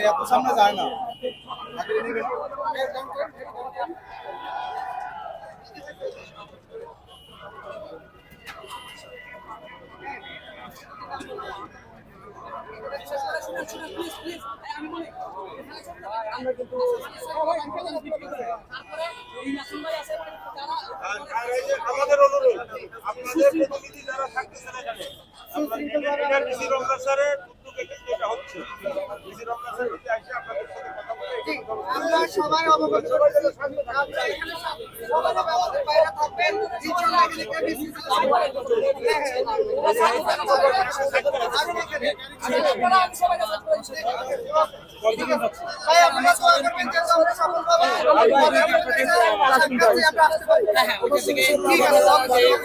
এত সামনে যায় না। আমরা কিন্তু আমাদের অনুরোধ আপনাদের প্রতিনিধি যারা থাকতেছেন এখানে আপনারা ডিসি রমজান স্যারের উদ্যোগে কিন্তু এটা হচ্ছে ডিসি রমজান স্যার যদি আসে আপনাদের সাথে কথা বলে আমরা সবাই অবগত করেছি সবাই আমাদের বাইরে থাকবেন ইনশাআল্লাহ এদিকে বেশি ভাই আপনারা দোয়া করবেন যে আমরা সফলভাবে আমরা আসতে পারি। হ্যাঁ ঠিক আছে।